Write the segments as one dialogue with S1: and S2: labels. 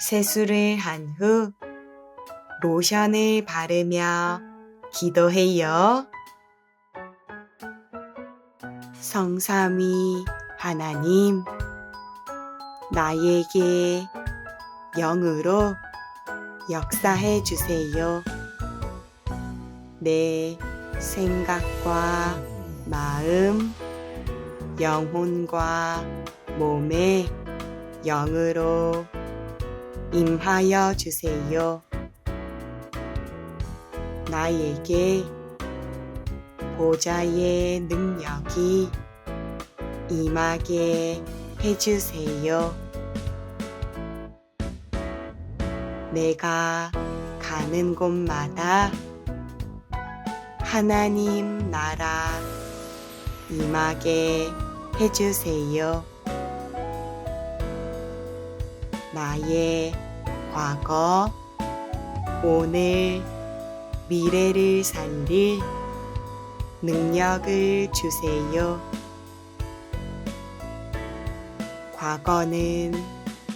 S1: 세수를 한 후 로션을 바르며 기도해요. 성삼위 하나님, 나에게 영으로 역사해 주세요. 내 생각과 마음, 영혼과 몸에 영으로 임하여 주세요. 나에게 보좌의 능력이 임하게 해주세요. 내가 가는 곳마다 하나님 나라 임하게 해주세요. 나의 과거, 오늘, 미래를 살릴 능력을 주세요. 과거는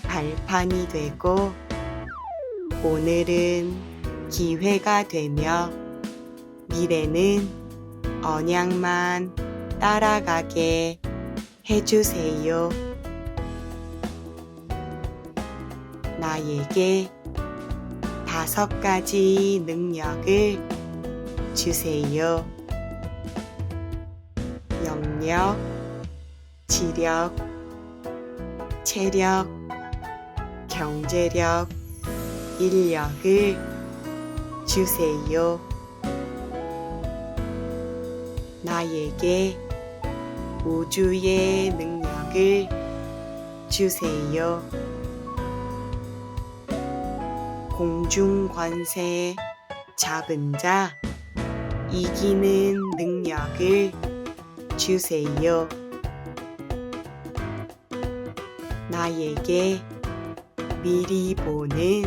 S1: 발판이 되고 오늘은 기회가 되며 미래는 언약만 따라가게 해주세요. 나에게 5가지 능력을 주세요. 영력, 지력, 체력, 경제력, 인력을 주세요. 나에게 우주의 능력을 주세요. 공중 권세 잡은 자 이기는 능력을 주세요. 나에게 미리 보는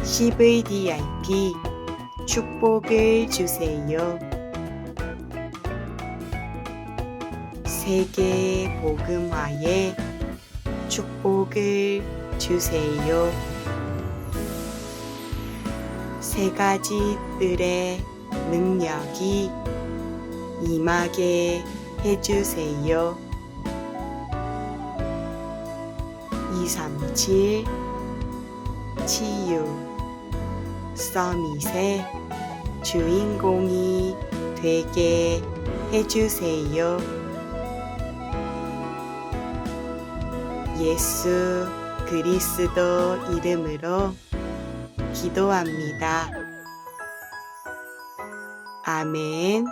S1: CVDIP 축복을 주세요. 세계 복음화의 축복을 주세요. 3가지 뜰의 능력이 임하게 해주세요. 237 치유 서밋의 주인공이 되게 해주세요. 예수 그리스도 이름으로 기도합니다. 아멘.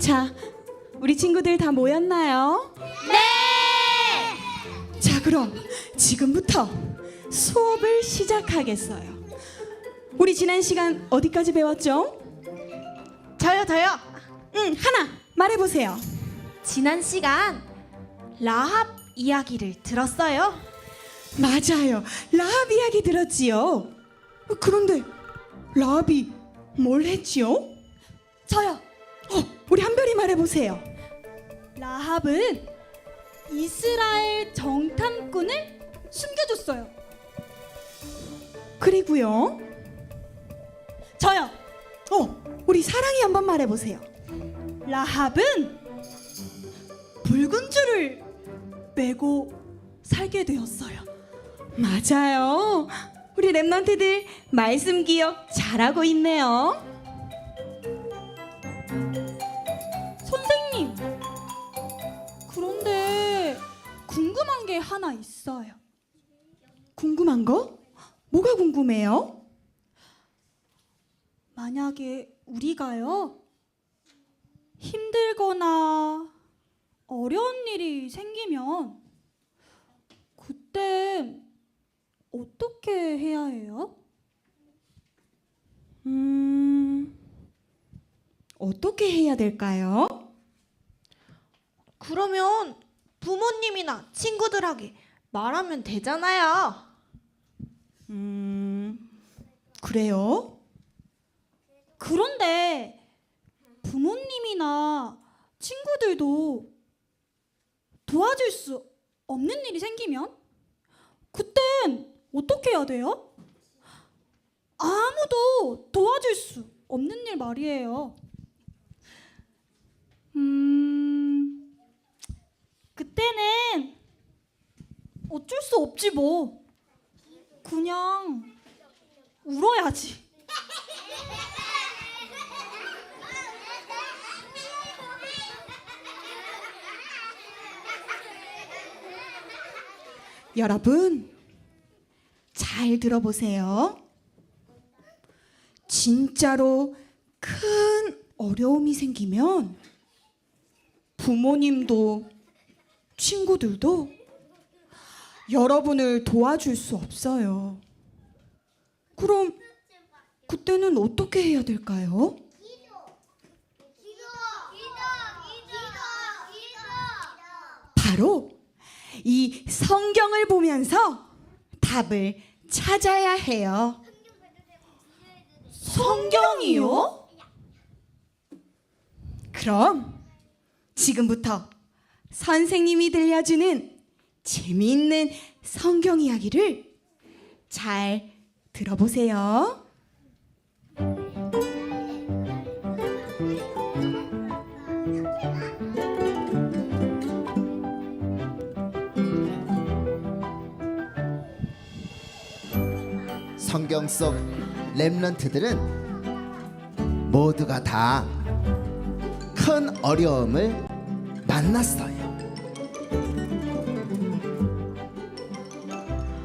S2: 자, 우리 친구들 다 모였나요?
S3: 네!
S2: 자, 그럼 지금부터 수업을 시작하겠어요. 우리 지난 시간 어디까지 배웠죠?
S3: 저요.
S2: 하나 말해보세요.
S3: 지난 시간 라합 이야기를 들었어요?
S2: 맞아요. 라합 이야기 들었지요. 그런데 라합이 뭘 했지요?
S3: 저요.
S2: 우리 한별이 말해보세요.
S4: 라합은 이스라엘 정탐꾼을 숨겨줬어요.
S2: 그리고요.
S4: 저요.
S2: 우리 사랑이 한번 말해보세요.
S4: 라합은 붉은 줄을 메고 살게 되었어요.
S2: 맞아요. 우리 랩런트들 말씀 기억 잘하고 있네요.
S4: 선생님, 그런데 궁금한 게 하나 있어요.
S2: 궁금한 거? 뭐가 궁금해요?
S4: 만약에 우리가요, 힘들거나 어려운 일이 생기면 그땐 어떻게 해야 해요?
S2: 어떻게 해야 될까요?
S3: 그러면 부모님이나 친구들에게 말하면 되잖아요.
S2: 그래요?
S4: 그런데 부모님이나 친구들도 도와줄 수 없는 일이 생기면 그땐 어떻게 해야 돼요? 아무도 도와줄 수 없는 일 말이에요. 그때는 어쩔 수 없지 뭐. 그냥 울어야지.
S2: 여러분, 잘 들어보세요. 진짜로 큰 어려움이 생기면 부모님도 친구들도 여러분을 도와줄 수 없어요. 그럼 그때는 어떻게 해야 될까요? 바로 이 성경을 보면서 답을 찾아야 해요.
S4: 성경이요?
S2: 그럼 지금부터 선생님이 들려주는 재미있는 성경 이야기를 잘 들어보세요.
S5: 성경 속 렘넌트들은 모두가 다 큰 어려움을 만났어요.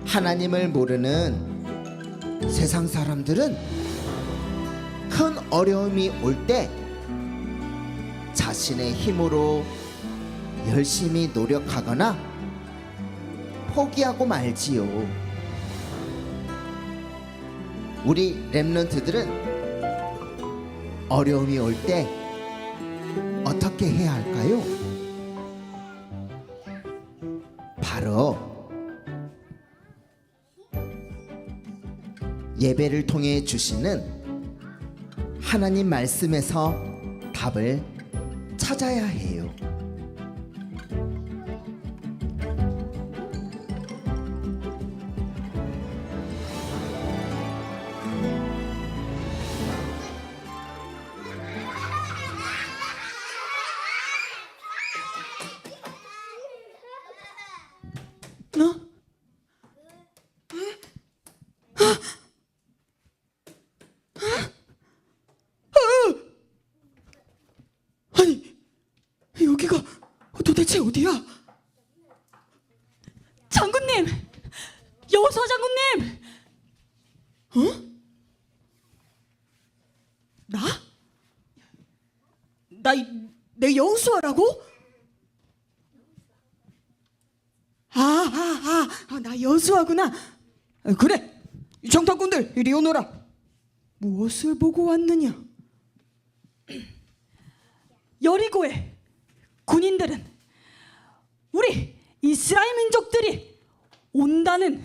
S5: 하나님을 모르는 세상 사람들은 큰 어려움이 올 때 자신의 힘으로 열심히 노력하거나 포기하고 말지요. 우리 렘넌트들은 어려움이 올 때 어떻게 해야 할까요? 바로 예배를 통해 주시는 하나님 말씀에서 답을 찾아야 해요.
S2: 아니, 여기가 도대체 어디야?
S4: 장군님! 여호수아 장군님!
S2: 나? 내 여우수아라고? 나 여수아구나. 그래, 이 정탐꾼들 이리 오너라. 무엇을 보고 왔느냐?
S4: 여리고의 군인들은 우리 이스라엘 민족들이 온다는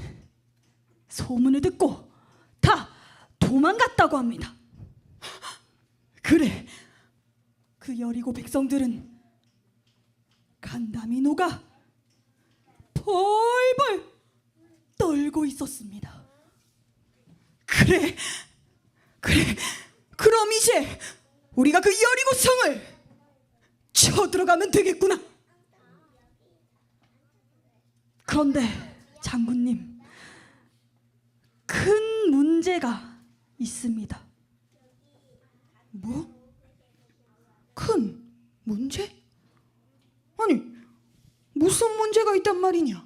S4: 소문을 듣고 다 도망갔다고 합니다.
S2: 그래,
S4: 그 여리고 백성들은 간담이 녹아 벌벌 떨고 있었습니다. 그래, 그럼 이제 우리가 그 여리고 성을 쳐들어가면 되겠구나. 그런데 장군님, 큰 문제가 있습니다.
S6: 뭐? 큰 문제? 아니, 무슨 문제가 있단 말이냐?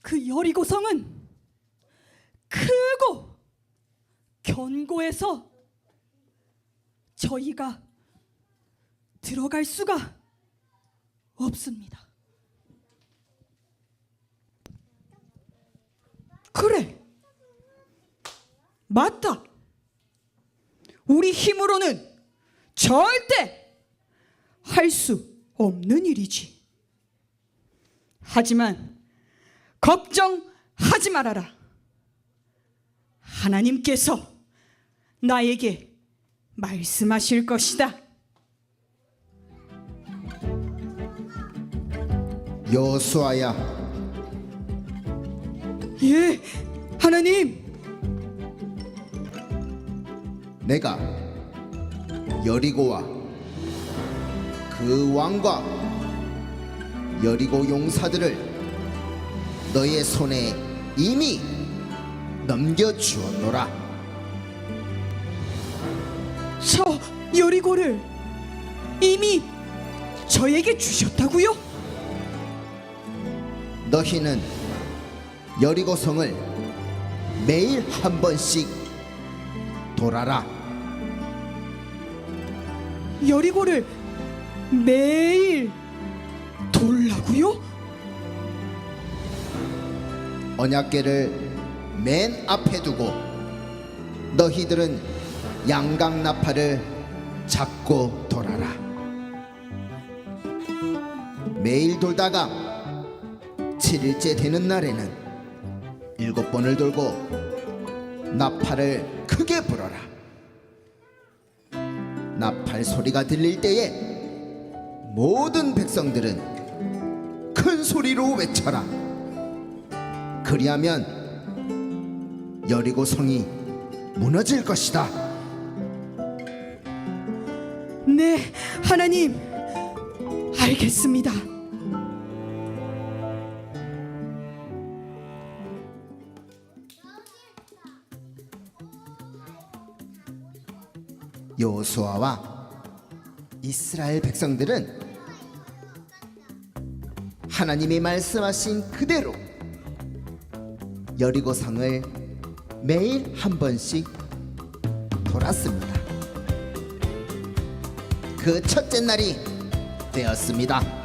S4: 그 여리고성은 크고 견고해서 저희가 들어갈 수가 없습니다.
S6: 그래, 맞다. 우리 힘으로는 절대 할 수 없는 일이지. 하지만 걱정하지 말아라. 하나님께서 나에게 말씀하실 것이다.
S5: 여호수아야,
S6: 예, 하나님.
S5: 내가 여리고와 그 왕과 여리고 용사들을 너의 손에 이미 넘겨주었노라.
S6: 저 여리고를 이미 저에게 주셨다고요?
S5: 너희는 여리고 성을 매일 한 번씩 돌아라.
S6: 여리고를 매일 돌라고요?
S5: 언약궤를 맨 앞에 두고 너희들은 양각 나팔을 잡고 돌아라. 매일 돌다가 7일째 되는 날에는 7번을 돌고 나팔을 크게 불어라. 나팔 소리가 들릴 때에 모든 백성들은 큰 소리로 외쳐라. 그리하면 여리고 성이 무너질 것이다.
S6: 네, 하나님, 알겠습니다.
S5: 여호수아와 이스라엘 백성들은 하나님이 말씀하신 그대로 여리고 성을 매일 한 번씩 돌았습니다. 그 첫째 날이 되었습니다.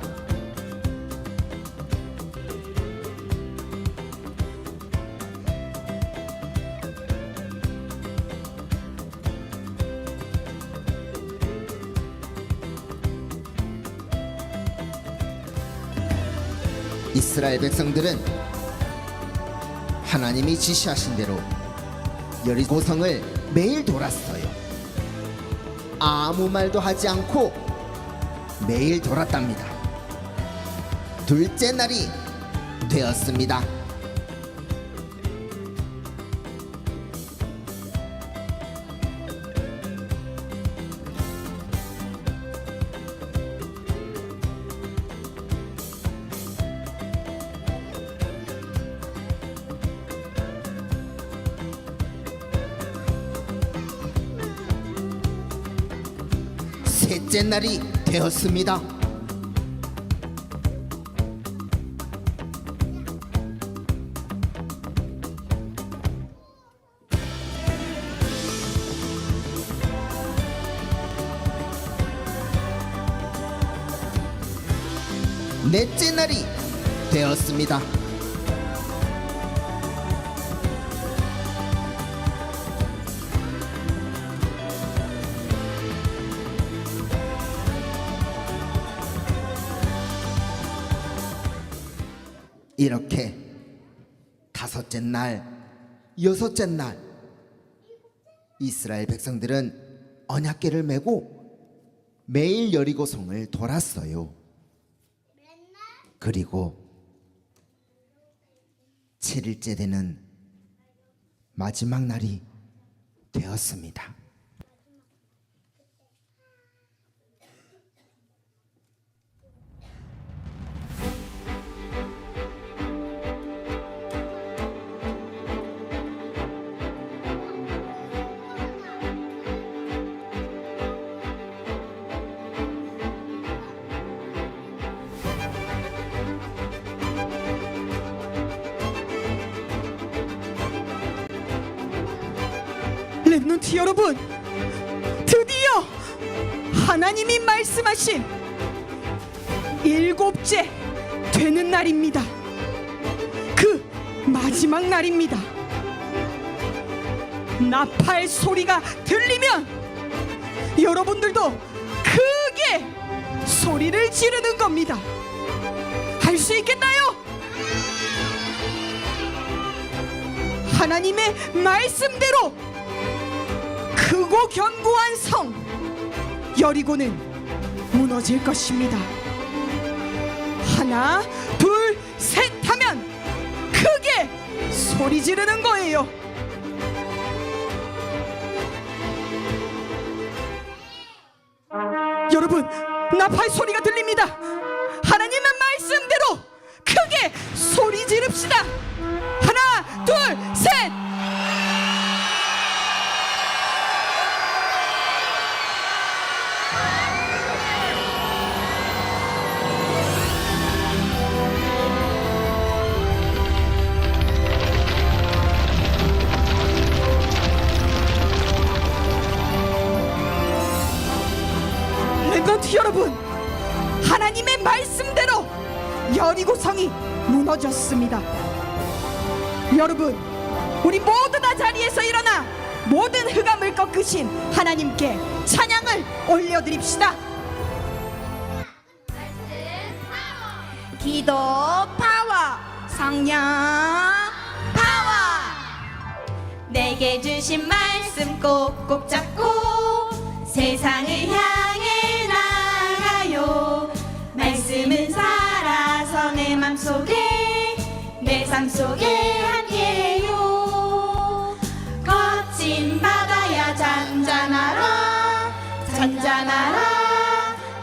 S5: 이스라엘 백성들은 하나님이 지시하신 대로 여리고 성을 매일 돌았어요. 아무 말도 하지 않고 매일 돌았답니다. 둘째 날이 되었습니다. 셋째 날이 되었습니다. 넷째 날이 되었습니다. 이렇게 다섯째 날, 여섯째 날 이스라엘 백성들은 언약궤를 메고 매일 여리고성을 돌았어요. 그리고 7일째 되는 마지막 날이 되었습니다.
S6: 랩넌트 여러분, 드디어 하나님이 말씀하신 7째 되는 날입니다. 그 마지막 날입니다. 나팔 소리가 들리면 여러분들도 크게 소리를 지르는 겁니다. 할 수 있겠나요? 하나님의 말씀대로 크고 견고한 성 여리고는 무너질 것입니다. 하나, 둘, 셋 하면 크게 소리 지르는 거예요. 여러분, 나팔 소리가 들립니다. 하나님의 말씀대로 크게 소리 지릅시다. 하나, 둘, 셋. 랩넌트 여러분, 하나님의 말씀대로 여리고성이 무너졌습니다. 여러분, 우리 모두 다 자리에서 일어나 모든 흑암을 꺾으신 하나님께 찬양을 올려드립시다.
S3: 기도 파워, 성령 파워. 내게 주신 말씀 꼭꼭 잡고 세상을 향해 나가요. 말씀은 살아서 내 맘속에, 내 삶 속에 함께해요. 거친 바다야 잔잔하라, 잔잔하라.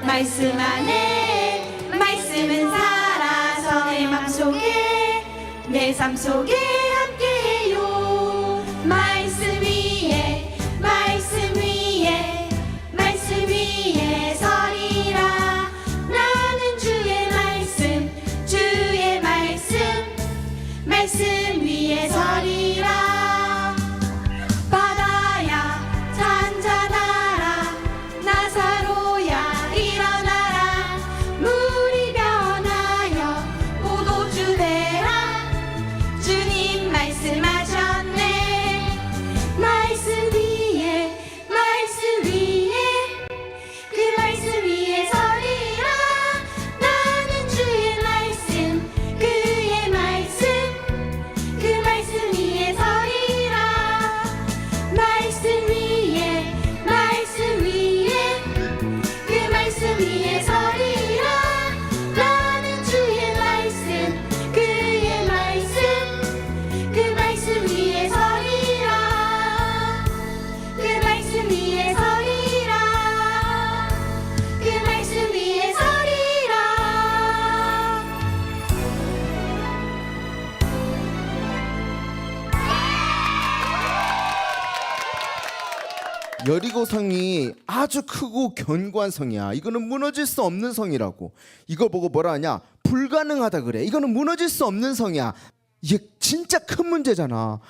S3: 말씀 안에, 말씀은 살아서 내 맘속에, 내 삶 속에 함께해요. 말씀 위에, 말씀 위에, 말씀 위에 서리라. 나는 주의 말씀, 주의 말씀, 말씀 위에 서리라. 바다야 잔잔하라, 나사로야 일어나라. 물이 변하여 포도주 되라. 주님 말씀하셨네. 말씀 위에, 말씀 위에, 그 말씀 위에 서리라. 나는 주의 말씀, 그의 말씀, 그 말씀 위에 서리라. 말씀 위에, 말씀 위에, 그 말씀 위에 서리라. 나는 주의 말씀, 그의 말씀, 그 말씀 위에 서리라. 그 말씀 위에 서리라. 그 말씀 위에 서리라.
S5: 여리고성이 아주 크고 견고한 성이야. 이거는 무너질 수 없는 성이라고. 이거 보고 뭐라 하냐? 불가능하다 그래. 이거는 무너질 수 없는 성이야. 이게 진짜 큰 문제잖아.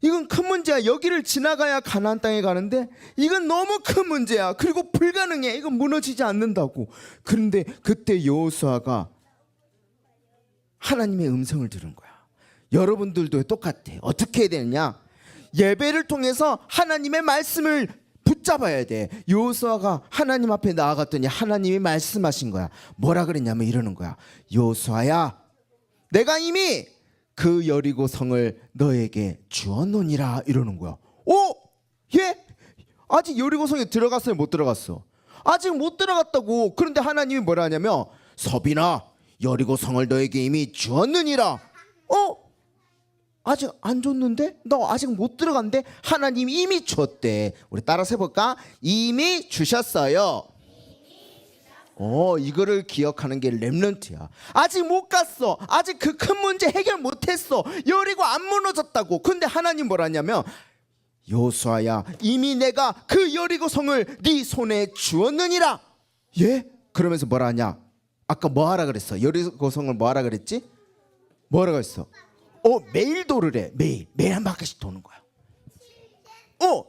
S5: 이건 큰 문제야. 여기를 지나가야 가나안 땅에 가는데 이건 너무 큰 문제야. 그리고 불가능해. 이건 무너지지 않는다고. 그런데 그때 여호수아가 하나님의 음성을 들은 거야. 여러분들도 똑같아. 어떻게 해야 되느냐? 예배를 통해서 하나님의 말씀을 붙잡아야 돼. 여호수아가 하나님 앞에 나아갔더니 하나님이 말씀하신 거야. 뭐라 그랬냐면 이러는 거야. 여호수아야, 내가 이미 그 여리고 성을 너에게 주었노니라. 이러는 거야. 예? 아직 여리고 성에 들어갔어요? 못 들어갔어? 아직 못 들어갔다고. 그런데 하나님이 뭐라 하냐면 서빈아 여리고 성을 너에게 이미 주었느니라. 아직 안 줬는데? 너 아직 못 들어갔는데? 하나님이 이미 줬대. 우리 따라서 해볼까? 이미 주셨어요. 이거를 기억하는 게 렘넌트야. 아직 못 갔어. 아직 그 큰 문제 해결 못했어. 여리고 안 무너졌다고. 근데 하나님 뭐라 하냐면 여호수아야 이미 내가 그 여리고 성을 네 손에 주었느니라. 예? 그러면서 뭐라 하냐? 아까 뭐 하라 그랬어? 여리고 성을 뭐 하라 그랬지? 뭐라 그랬어? 매일 도르래. 매일 한 바퀴씩 도는 거야.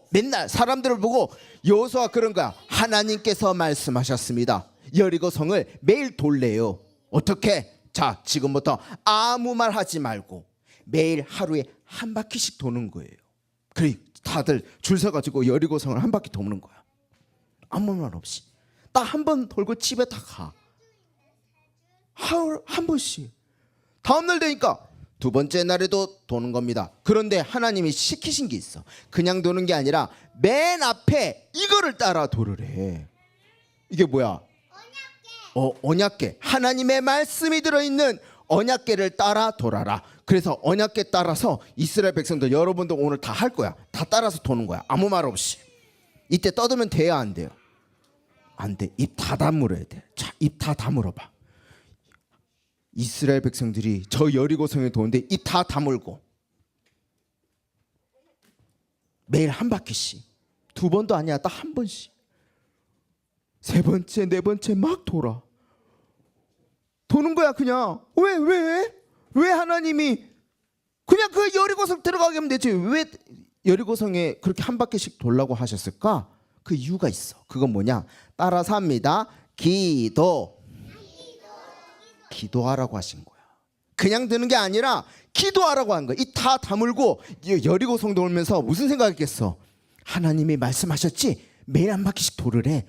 S5: 맨날 사람들을 보고 여호수아 그런 거야. 하나님께서 말씀하셨습니다. 여리고 성을 매일 돌래요. 어떻게? 자, 지금부터 아무 말 하지 말고 매일 하루에 한 바퀴씩 도는 거예요. 그래, 다들 줄 서가지고 여리고 성을 한 바퀴 도는 거야. 아무 말 없이. 딱 한 번 돌고 집에 다 가. 한 번씩. 다음날 되니까 두 번째 날에도 도는 겁니다. 그런데 하나님이 시키신 게 있어. 그냥 도는 게 아니라 맨 앞에 이거를 따라 도르래. 이게 뭐야? 언약궤. 하나님의 말씀이 들어있는 언약궤를 따라 돌아라. 그래서 언약궤 따라서 이스라엘 백성들 여러분도 오늘 다 할 거야. 다 따라서 도는 거야. 아무 말 없이. 이때 떠들면 돼요 안 돼요? 안 돼. 입 다 다물어야 돼. 자, 입 다 다물어봐. 이스라엘 백성들이 저 여리고성에 도는데 입 다 다물고 매일 한 바퀴씩. 두 번도 아니야. 딱 한 번씩. 세 번째, 네 번째 막 돌아. 도는 거야 그냥. 왜 하나님이 그냥 그 여리고성 들어가게 하면 되지. 왜 여리고성에 그렇게 한 바퀴씩 돌라고 하셨을까? 그 이유가 있어. 그건 뭐냐? 따라서 합니다. 기도하라고 하신 거야. 그냥 드는 게 아니라 기도하라고 한 거야. 이 다 다물고 여리고성 돌면서 무슨 생각했겠어? 하나님이 말씀하셨지? 매일 한 바퀴씩 도르래.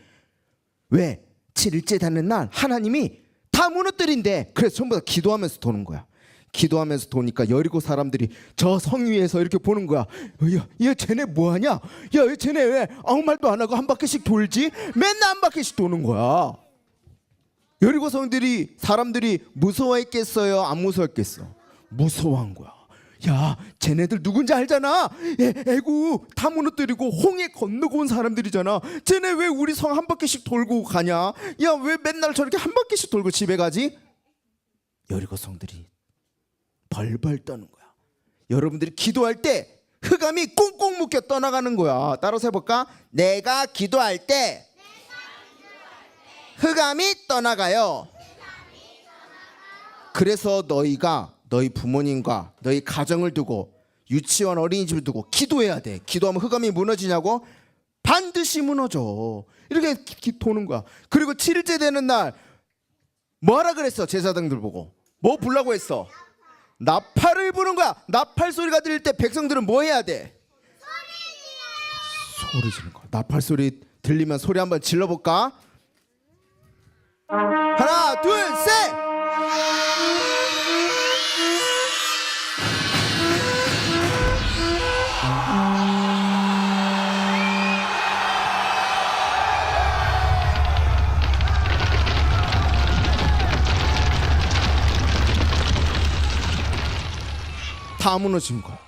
S5: 왜? 7일째 되는 날 하나님이 다 무너뜨린대. 그래서 전부 다 기도하면서 도는 거야. 기도하면서 도니까 여리고 사람들이 저 성 위에서 이렇게 보는 거야. 야, 쟤네 뭐하냐? 야, 쟤네 왜 아무 말도 안 하고 한 바퀴씩 돌지? 맨날 한 바퀴씩 도는 거야. 여리고 사람들이 무서워했겠어요? 안 무서웠겠어? 무서워한 거야. 야, 쟤네들 누군지 알잖아. 애구 다 무너뜨리고 홍해 건너고 온 사람들이잖아. 쟤네 왜 우리 성 한 바퀴씩 돌고 가냐? 야, 왜 맨날 저렇게 한 바퀴씩 돌고 집에 가지? 여리고 성들이 벌벌 떠는 거야. 여러분들이 기도할 때 흑암이 꽁꽁 묶여 떠나가는 거야. 따라서 해볼까? 내가 기도할 때 흑암이 떠나가요. 그래서 너희 부모님과 너희 가정을 두고 유치원 어린이집을 두고 기도해야 돼. 기도하면 흑암이 무너지냐고? 반드시 무너져. 이렇게 도는 거야. 그리고 7일째 되는 날 뭐하라 그랬어? 제사장들 보고 뭐 부르라고 했어? 나팔을 부는 거야. 나팔 소리가 들릴 때 백성들은 뭐 해야 돼? 소리 지르는 거야. 나팔 소리 들리면 소리 한번 질러볼까? 하나, 둘, 셋! 다 무너진 거야.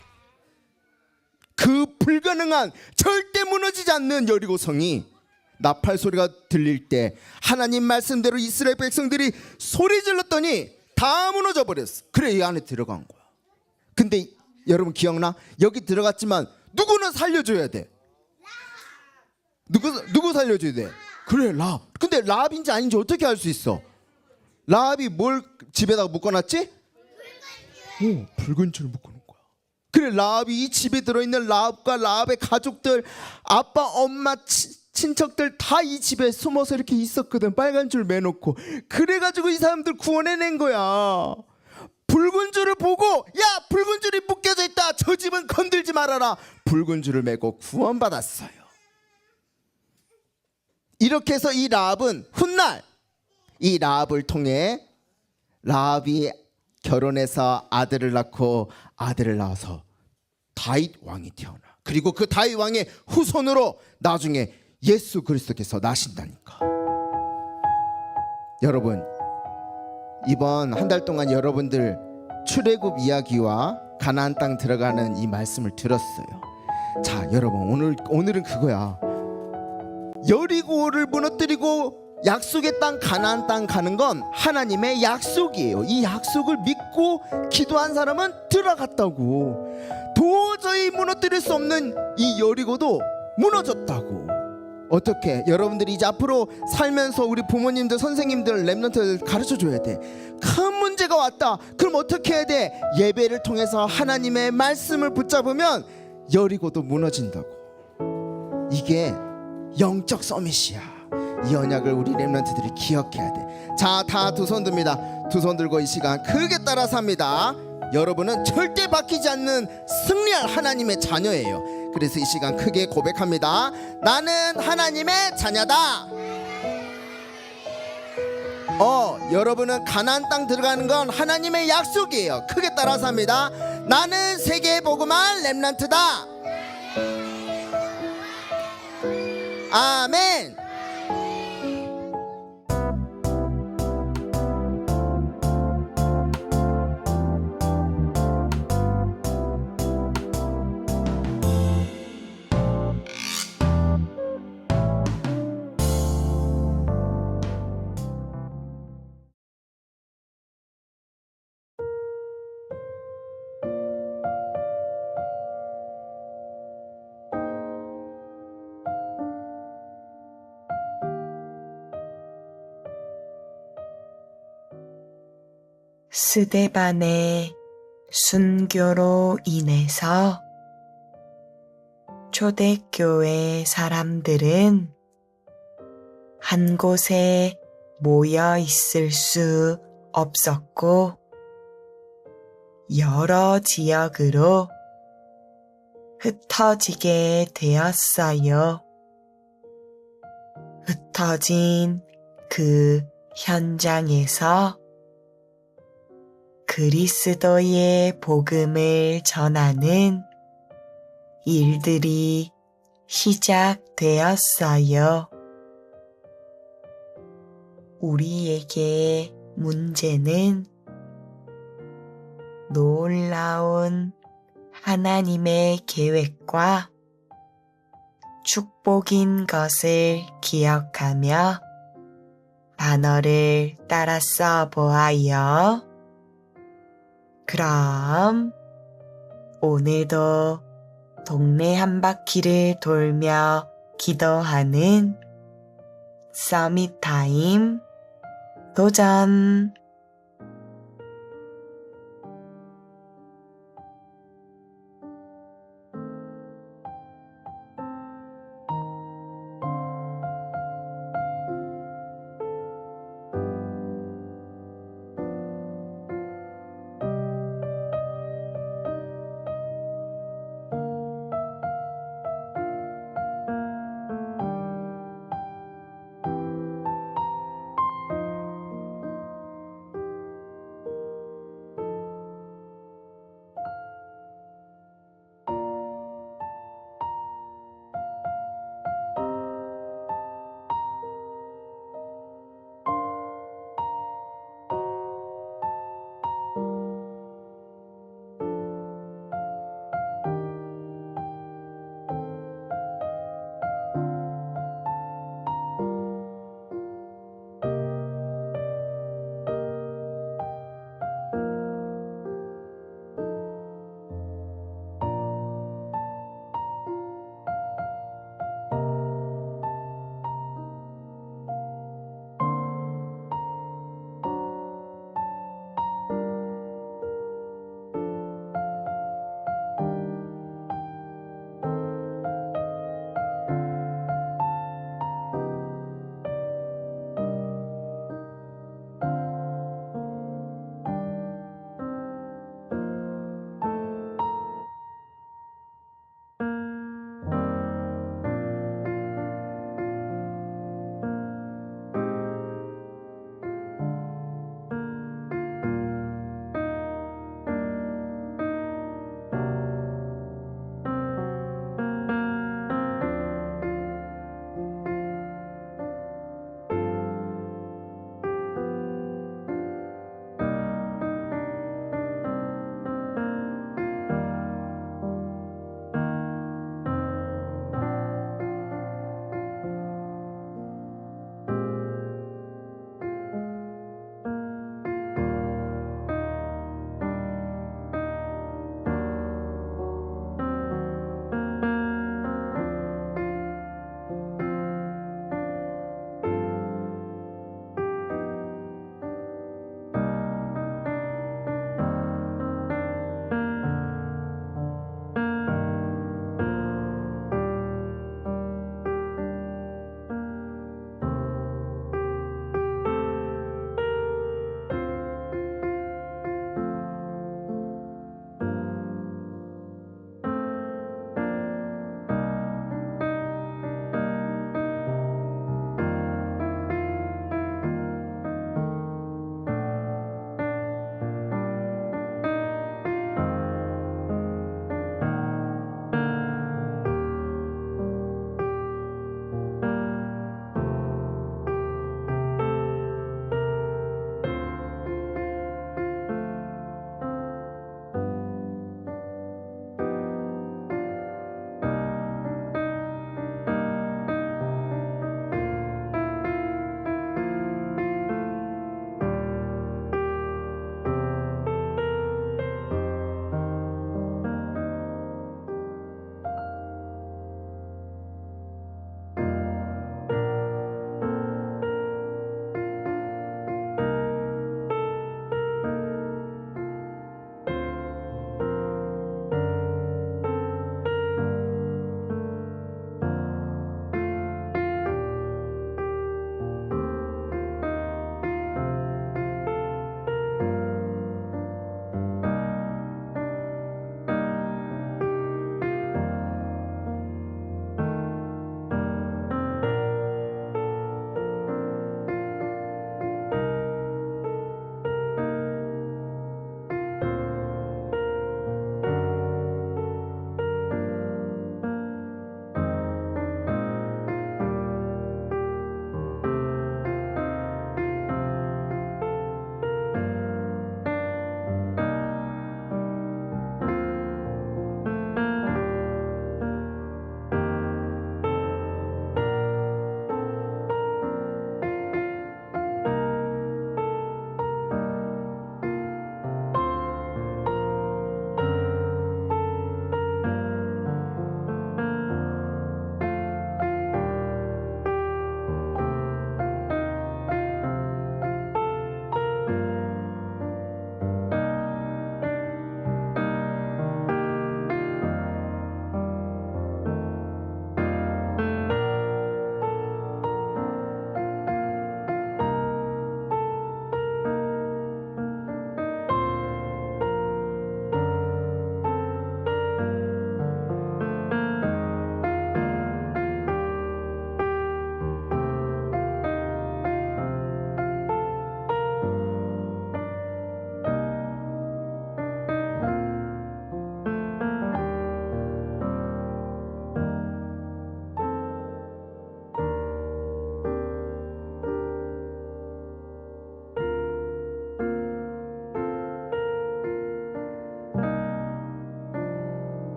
S5: 그 불가능한 절대 무너지지 않는 여리고성이 나팔 소리가 들릴 때 하나님 말씀대로 이스라엘 백성들이 소리 질렀더니 다 무너져 버렸어. 그래 이 안에 들어간 거야. 근데 여러분 기억나? 여기 들어갔지만 누구는 살려줘야 돼. 누구 살려줘야 돼? 그래 라합. 근데 라합인지 아닌지 어떻게 알 수 있어? 라합이 뭘 집에다가 묶어놨지? 붉은 줄을 묶어놓은 거야. 그래 라합이 이 집에 들어있는 라합과 라합의 가족들, 아빠, 엄마, 친척들 다 이 집에 숨어서 이렇게 있었거든. 빨간 줄 매놓고. 그래가지고 이 사람들 구원해낸 거야. 붉은 줄을 보고 야 붉은 줄이 묶여져 있다. 저 집은 건들지 말아라. 붉은 줄을 매고 구원받았어요. 이렇게 해서 이 라합은 훗날 이 라합을 통해 라합이 결혼해서 아들을 낳고 아들을 낳아서 다윗 왕이 태어나. 그리고 그 다윗 왕의 후손으로 나중에 예수 그리스도께서 나신다니까. 여러분, 이번 한 달 동안 여러분들 출애굽 이야기와 가나안 땅 들어가는 이 말씀을 들었어요. 자, 여러분, 오늘은 그거야. 여리고를 무너뜨리고 약속의 땅 가나안 땅 가는 건 하나님의 약속이에요. 이 약속을 믿고 기도한 사람은 들어갔다고. 도저히 무너뜨릴 수 없는 이 여리고도 무너졌다고. 어떻게? 여러분들이 이제 앞으로 살면서 우리 부모님들, 선생님들, 렘넌트들 가르쳐줘야 돼. 큰 문제가 왔다. 그럼 어떻게 해야 돼? 예배를 통해서 하나님의 말씀을 붙잡으면 여리고도 무너진다고. 이게 영적 서밋이야. 이 언약을 우리 렘넌트들이 기억해야 돼. 자, 다 두 손 듭니다. 두 손 들고 이 시간 크게 따라서 합니다. 여러분은 절대 바뀌지 않는 승리할 하나님의 자녀예요. 그래서 이 시간 크게 고백합니다. 나는 하나님의 자녀다. 여러분은 가나안 땅 들어가는 건 하나님의 약속이에요. 크게 따라서 합니다. 나는 세계에 복음할 렘넌트다. 아멘.
S1: 스데반의 순교로 인해서 초대교회 사람들은 한 곳에 모여 있을 수 없었고 여러 지역으로 흩어지게 되었어요. 흩어진 그 현장에서 그리스도의 복음을 전하는 일들이 시작되었어요. 우리에게 문제는 놀라운 하나님의 계획과 축복인 것을 기억하며 단어를 따라 써보아요. 그럼 오늘도 동네 한 바퀴를 돌며 기도하는 서밋타임 도전!